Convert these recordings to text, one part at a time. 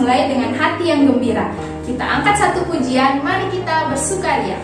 mulai dengan hati yang gembira. Kita angkat satu pujian, mari kita bersukaria.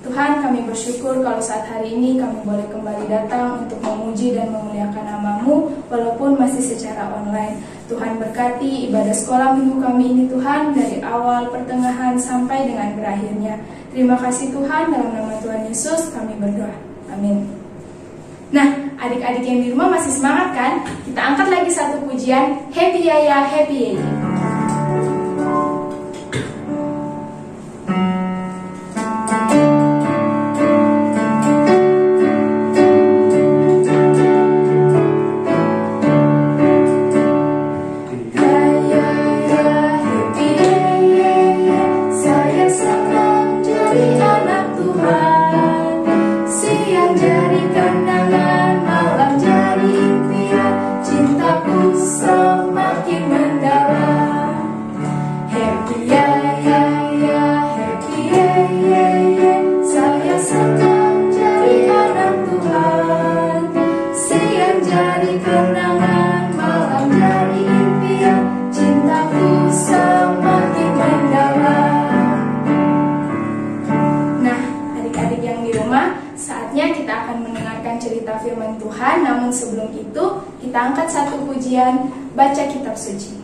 Tuhan, kami bersyukur kalau saat hari ini kami boleh kembali datang untuk memuji dan memuliakan nama-Mu walaupun masih secara online. Tuhan berkati ibadah sekolah minggu kami ini Tuhan, dari awal, pertengahan, sampai dengan berakhirnya. Terima kasih Tuhan, dalam nama Tuhan Yesus kami berdoa. Amin. Nah, adik-adik yang di rumah masih semangat kan? Kita angkat lagi satu pujian, Happy Yaya, Happy Yaya. Saatnya kita akan mendengarkan cerita firman Tuhan. Namun sebelum itu, kita angkat satu pujian, baca kitab suci.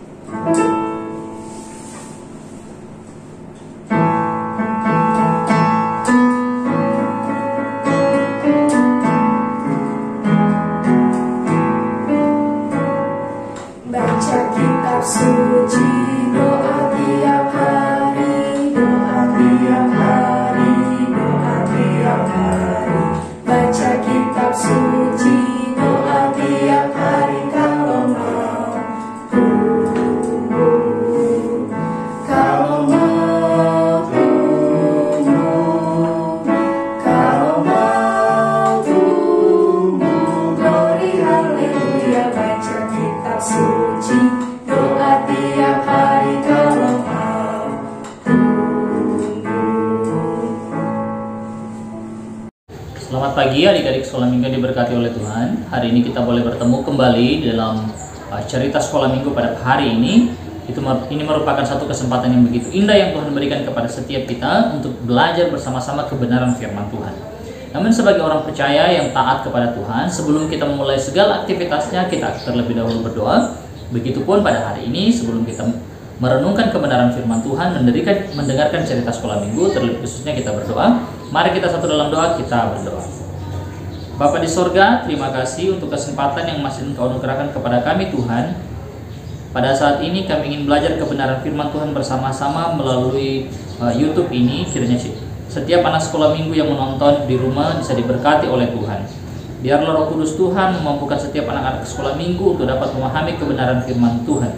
Baca kitab suci, doa tiap hari, doa tiap hari, doa tiap hari. Baca kitab suci, doa tiap hari kalau mau tumbuh, kalau mau tumbuh, kalau mau tumbuh. Glory haleluya. Baca kitab suci, doa tiap hari kalau mau tumbuh. Selamat pagi adik-adik sekolah minggu yang diberkati oleh Tuhan. Hari ini kita boleh bertemu kembali dalam cerita sekolah minggu pada hari ini. Ini merupakan satu kesempatan yang begitu indah yang Tuhan berikan kepada setiap kita untuk belajar bersama-sama kebenaran firman Tuhan. Namun sebagai orang percaya yang taat kepada Tuhan, sebelum kita memulai segala aktivitasnya, kita terlebih dahulu berdoa. Begitupun pada hari ini, sebelum kita merenungkan kebenaran firman Tuhan, mendengarkan cerita sekolah minggu, terlebih khususnya kita berdoa. Mari kita satu dalam doa, kita berdoa. Bapa di sorga, terima kasih untuk kesempatan yang masih Engkau anugerahkan kepada kami Tuhan. Pada saat ini kami ingin belajar kebenaran firman Tuhan bersama-sama melalui YouTube ini. Kiranya setiap anak sekolah minggu yang menonton di rumah bisa diberkati oleh Tuhan. Biarlah Roh Kudus Tuhan memampukan setiap anak-anak sekolah minggu untuk dapat memahami kebenaran firman Tuhan.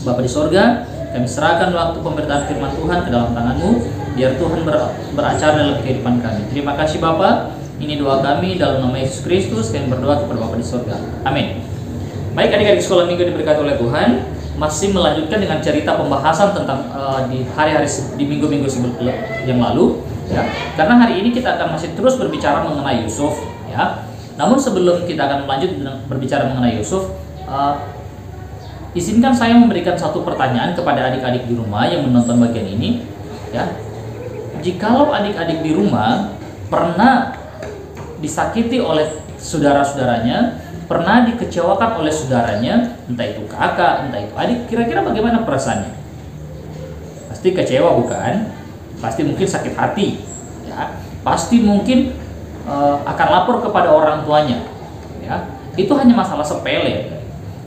Bapa di sorga, kami serahkan waktu pemberitaan firman Tuhan ke dalam tangan-Mu. Biar Tuhan beracara dalam kehidupan kami. Terima kasih Bapa. Ini doa kami dalam nama Yesus Kristus. Kami berdoa kepada Bapa di sorga. Amin. Baik adik-adik sekolah minggu diberkati oleh Tuhan. Masih melanjutkan dengan cerita pembahasan tentang di hari-hari di minggu-minggu yang lalu. ya. Karena hari ini kita akan masih terus berbicara mengenai Yusuf, ya. Namun sebelum kita akan lanjut berbicara mengenai Yusuf, izinkan saya memberikan satu pertanyaan kepada adik-adik di rumah yang menonton bagian ini, ya. Jikalau adik-adik di rumah pernah disakiti oleh saudara-saudaranya, pernah dikecewakan oleh saudaranya, entah itu kakak, entah itu adik, kira-kira bagaimana perasaannya? Pasti kecewa, bukan? Pasti mungkin sakit hati, ya. Pasti mungkin akan lapor kepada orang tuanya, ya. Itu hanya masalah sepele.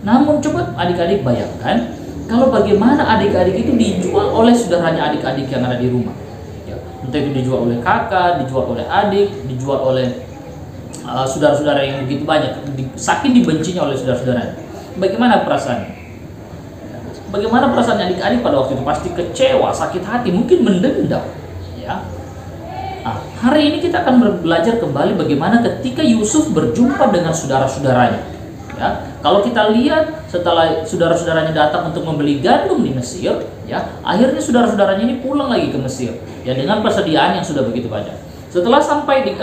Namun coba adik-adik bayangkan kalau bagaimana adik-adik itu dijual oleh saudaranya adik-adik yang ada di rumah, ya. Entah itu dijual oleh kakak, dijual oleh adik, dijual oleh saudara-saudara yang begitu banyak, saking dibencinya oleh saudara-saudaranya. Bagaimana perasaannya? Bagaimana perasaan adik-adik pada waktu itu? Pasti kecewa, sakit hati, mungkin mendendam, ya. Nah, hari ini kita akan belajar kembali bagaimana ketika Yusuf berjumpa dengan saudara-saudaranya, ya. Kalau kita lihat setelah saudara-saudaranya datang untuk membeli gandum di Mesir, ya, akhirnya saudara-saudaranya ini pulang lagi ke Mesir, ya, dengan persediaan yang sudah begitu banyak. Setelah sampai di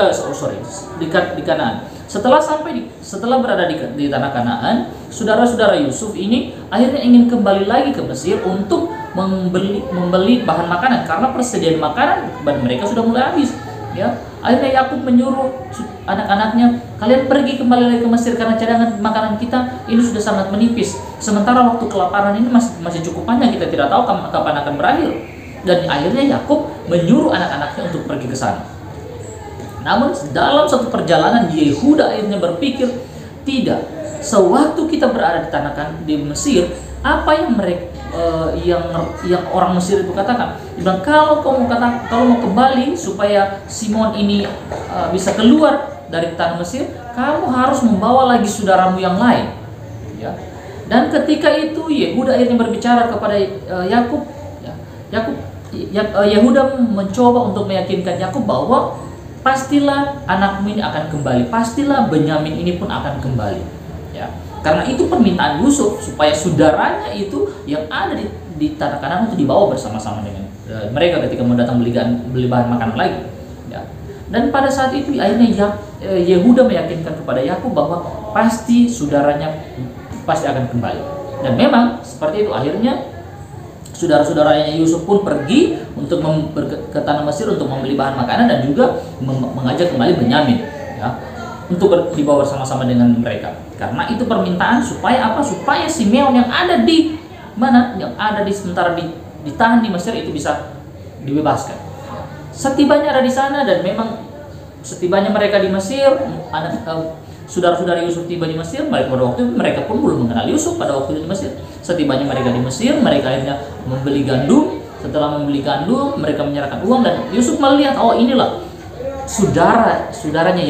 Kanaan, setelah berada di tanah Kanaan, saudara-saudara Yusuf ini akhirnya ingin kembali lagi ke Mesir untuk membeli bahan makanan karena persediaan makanan kepada mereka sudah mulai habis, ya. Akhirnya Yakub menyuruh anak-anaknya, kalian pergi kembali lagi ke Mesir karena cadangan makanan kita ini sudah sangat menipis. Sementara waktu kelaparan ini masih cukup panjang, kita tidak tahu kapan akan berakhir. Dan akhirnya Yakub menyuruh anak-anaknya untuk pergi ke sana. Namun dalam satu perjalanan Yehuda akhirnya berpikir, tidak, sewaktu kita berada di Mesir, apa yang mereka yang orang Mesir itu katakan, dia bilang, kalau mau kembali supaya Simon ini bisa keluar dari tanah Mesir, kamu harus membawa lagi saudaramu yang lain, ya. Dan ketika itu Yehuda akhirnya berbicara kepada Yakub, ya. Yehuda mencoba untuk meyakinkan Yakub bahwa pastilah anakmu ini akan kembali, pastilah Benyamin ini pun akan kembali, ya. Karena itu permintaan Yusuf supaya saudaranya itu yang ada di tanah Kanaan itu dibawa bersama-sama dengan mereka ketika mau datang beli bahan makanan lagi, ya. Dan pada saat itu akhirnya Yehuda meyakinkan kepada Yakub bahwa pasti saudaranya pasti akan kembali. Dan memang seperti itu, akhirnya saudara-saudaranya Yusuf pun pergi untuk ke tanah Mesir untuk membeli bahan makanan dan juga mengajak kembali Benyamin, ya, untuk dibawa bersama-sama dengan mereka. Karena itu permintaan supaya apa? Supaya Simeon yang ada di mana? Yang ada sementara ditahan di Mesir itu bisa dibebaskan. Setibanya ada di sana, dan memang setibanya mereka di Mesir, saudara-saudara Yusuf tiba di Mesir. Pada waktu itu mereka pun belum mengenal Yusuf pada waktu itu di Mesir. Setibanya mereka di Mesir, mereka akhirnya membeli gandum. Setelah membeli gandum, mereka menyerahkan uang, dan Yusuf melihat, oh inilah saudaranya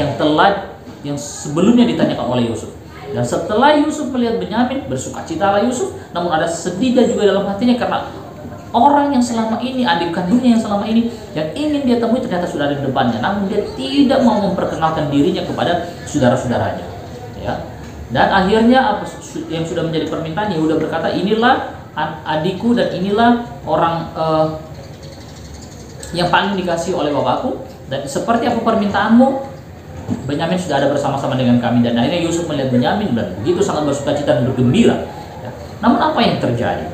yang sebelumnya ditanyakan oleh Yusuf. Dan setelah Yusuf melihat Benyamin, bersukacitalah Yusuf, namun ada sedihnya juga dalam hatinya karena orang yang selama ini, adik kandungnya yang selama ini yang ingin dia temui ternyata sudah ada di depannya, namun dia tidak mau memperkenalkan dirinya kepada saudara-saudaranya, ya. Dan akhirnya apa yang sudah menjadi permintaan, Yehuda berkata, inilah adikku dan inilah orang yang paling dikasih oleh bapakku, dan seperti apa permintaanmu, Benyamin sudah ada bersama-sama dengan kami. Dan akhirnya Yusuf melihat Benyamin dan begitu sangat bersukacita dan bergembira, ya. Namun apa yang terjadi?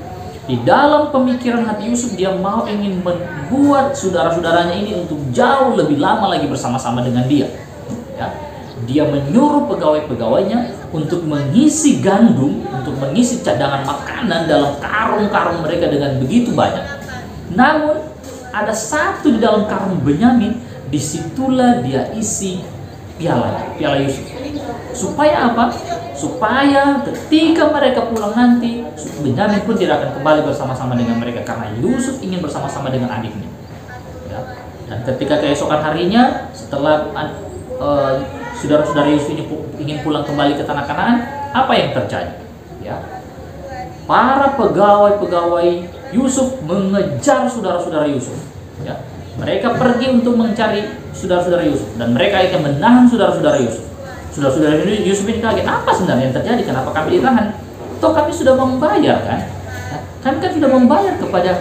Di dalam pemikiran hati Yusuf, dia ingin membuat saudara-saudaranya ini untuk jauh lebih lama lagi bersama-sama dengan dia, ya. Dia menyuruh pegawai-pegawainya untuk mengisi gandum, untuk mengisi cadangan makanan dalam karung-karung mereka dengan begitu banyak. Namun ada satu di dalam karung Benyamin, disitulah dia isi piala Yusuf. Supaya apa? Supaya ketika mereka pulang nanti, Benyamin pun tidak akan kembali bersama-sama dengan mereka, karena Yusuf ingin bersama-sama dengan adiknya, ya. Dan ketika keesokan harinya, setelah saudara-saudara Yusuf ini ingin pulang kembali ke tanah Kanaan, apa yang terjadi? Ya, para pegawai Yusuf mengejar saudara-saudara Yusuf, ya. Mereka pergi untuk mencari saudara-saudara Yusuf, dan mereka akan menahan saudara-saudara Yusuf. Saudara-saudara Yusuf ini kaget, apa sebenarnya yang terjadi? Kenapa kami ditahan? Toh kami sudah membayar, kan? Kami kan sudah membayar kepada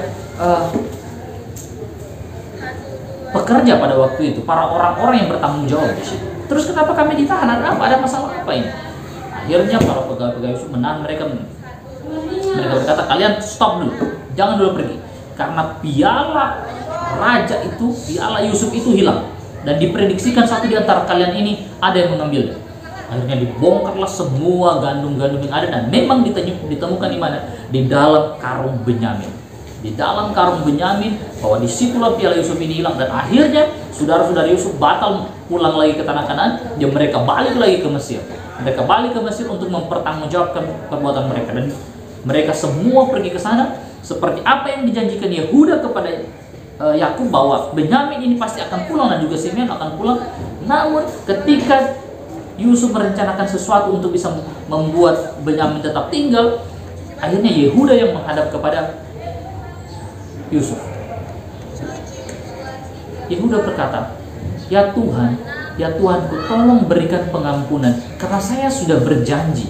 pekerja pada waktu itu, para orang-orang yang bertanggung jawab di situ. Terus kenapa kami ditahan? Ada apa? Ada masalah apa ini? Akhirnya para pegawai-pegawai Yusuf menahan mereka. Mereka berkata, kalian stop dulu, jangan dulu pergi, karena piala raja itu, piala Yusuf itu hilang, dan diprediksikan satu di antara kalian ini ada yang mengambilnya. Akhirnya dibongkarlah semua gandum-gandum yang ada, dan memang ditemukan di mana? Di dalam karung Benyamin. Di dalam karung Benyamin, bahwa disitulah piala Yusuf ini hilang, dan akhirnya saudara-saudara Yusuf batal pulang lagi ke tanah Kanaan, dan mereka balik lagi ke Mesir. Mereka balik ke Mesir untuk mempertanggungjawabkan perbuatan mereka, dan mereka semua pergi ke sana seperti apa yang dijanjikan Yehuda kepada Yakub, bahwa Benyamin ini pasti akan pulang dan juga Simeon akan pulang. Namun ketika Yusuf merencanakan sesuatu untuk bisa membuat Benyamin tetap tinggal, akhirnya Yehuda yang menghadap kepada Yusuf. Yehuda berkata, ya Tuhanku, tolong berikan pengampunan, karena saya sudah berjanji.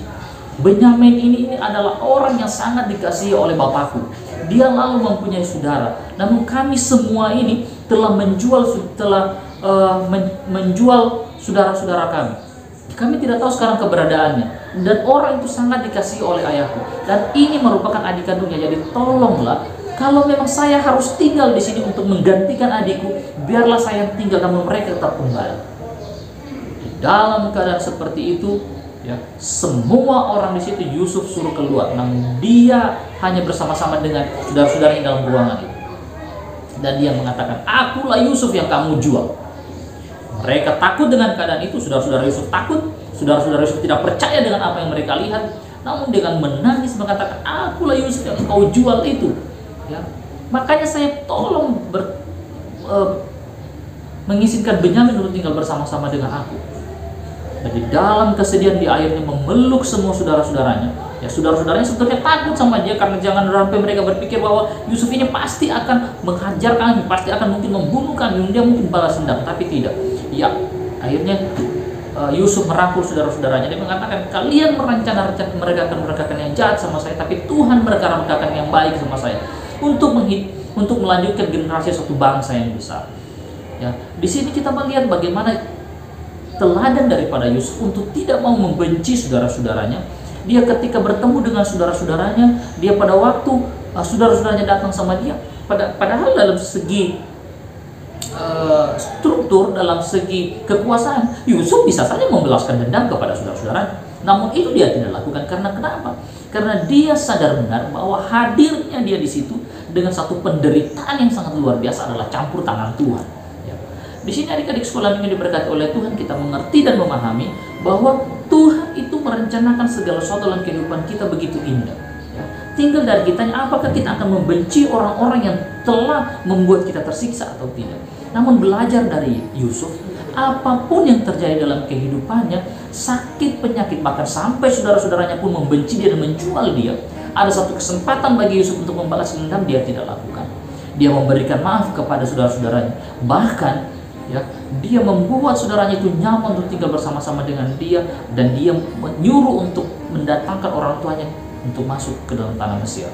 Benyamin ini adalah orang yang sangat dikasihi oleh bapakku. Dia lalu mempunyai saudara. Namun kami semua ini telah menjual saudara-saudara kami. Kami tidak tahu sekarang keberadaannya. Dan orang itu sangat dikasihi oleh ayahku. Dan ini merupakan adik kandungnya. Jadi tolonglah, kalau memang saya harus tinggal di sini untuk menggantikan adikku, biarlah saya tinggal, namun mereka tetap kembali. Dalam keadaan seperti itu, ya, semua orang di situ Yusuf suruh keluar, namun dia hanya bersama-sama dengan saudara-saudaranya dalam ruangan itu. Dan dia mengatakan, akulah Yusuf yang kamu jual. Mereka takut dengan keadaan itu, saudara-saudara Yusuf takut, saudara-saudara Yusuf tidak percaya dengan apa yang mereka lihat, namun dengan menangis mengatakan, akulah Yusuf yang kau jual itu. Ya, makanya saya tolong mengizinkan Benyamin untuk tinggal bersama-sama dengan aku. Jadi dalam kesedihan dia akhirnya memeluk semua saudara-saudaranya. Ya, saudara-saudaranya sebetulnya takut sama dia, karena jangan sampai mereka berpikir bahwa Yusuf ini pasti akan menghajar kami, pasti akan mungkin membunuh kami, dia mungkin balas dendam, tapi tidak. Ya, akhirnya Yusuf merangkul saudara-saudaranya. Dia mengatakan, kalian mereka akan merekakan yang jahat sama saya, tapi Tuhan merekakan yang baik sama saya untuk melanjutkan generasi suatu bangsa yang besar. Ya, di sini kita melihat bagaimana teladan daripada Yusuf untuk tidak mau membenci saudara-saudaranya. Dia ketika bertemu dengan saudara-saudaranya, dia pada waktu saudara-saudaranya datang sama dia, padahal dalam segi struktur, dalam segi kekuasaan, Yusuf bisa saja membalaskan dendam kepada saudara-saudaranya. Namun itu dia tidak lakukan. Karena kenapa? Karena dia sadar benar bahwa hadirnya dia di situ dengan satu penderitaan yang sangat luar biasa adalah campur tangan Tuhan. Di sini adik-adik sekolah minggu diberkati oleh Tuhan, kita mengerti dan memahami bahwa Tuhan itu merencanakan segala sesuatu dalam kehidupan kita begitu indah. Ya. Tinggal dari kitanya, apakah kita akan membenci orang-orang yang telah membuat kita tersiksa atau tidak. Namun belajar dari Yusuf, apapun yang terjadi dalam kehidupannya, sakit, penyakit, bahkan sampai saudara-saudaranya pun membenci dia dan menjual dia, ada satu kesempatan bagi Yusuf untuk membalas dendam, dia tidak lakukan. Dia memberikan maaf kepada saudara-saudaranya. Bahkan ya, dia membuat saudaranya itu nyaman untuk tinggal bersama-sama dengan dia, dan dia menyuruh untuk mendatangkan orang tuanya untuk masuk ke dalam tanah Mesir.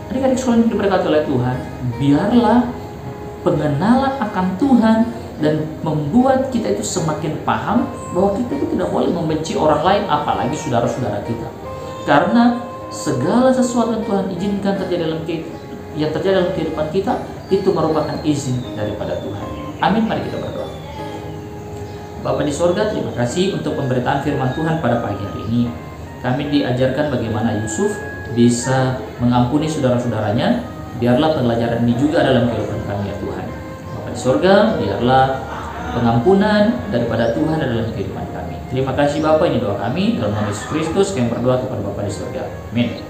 Adik-adik sekolah yang diberkati oleh Tuhan, biarlah pengenalan akan Tuhan dan membuat kita itu semakin paham bahwa kita itu tidak boleh membenci orang lain, apalagi saudara-saudara kita. Karena segala sesuatu yang Tuhan izinkan terjadi dalam kehidupan kita, itu merupakan izin daripada Tuhan. Amin, mari kita berdoa. Bapa di sorga, terima kasih untuk pemberitaan firman Tuhan pada pagi hari ini. Kami diajarkan bagaimana Yusuf bisa mengampuni saudara-saudaranya. Biarlah pelajaran ini juga dalam kehidupan kami ya Tuhan. Bapa di sorga, biarlah pengampunan daripada Tuhan dalam kehidupan kami. Terima kasih Bapa, ini doa kami dalam nama Yesus Kristus, kami berdoa kepada Bapa di sorga. Amin.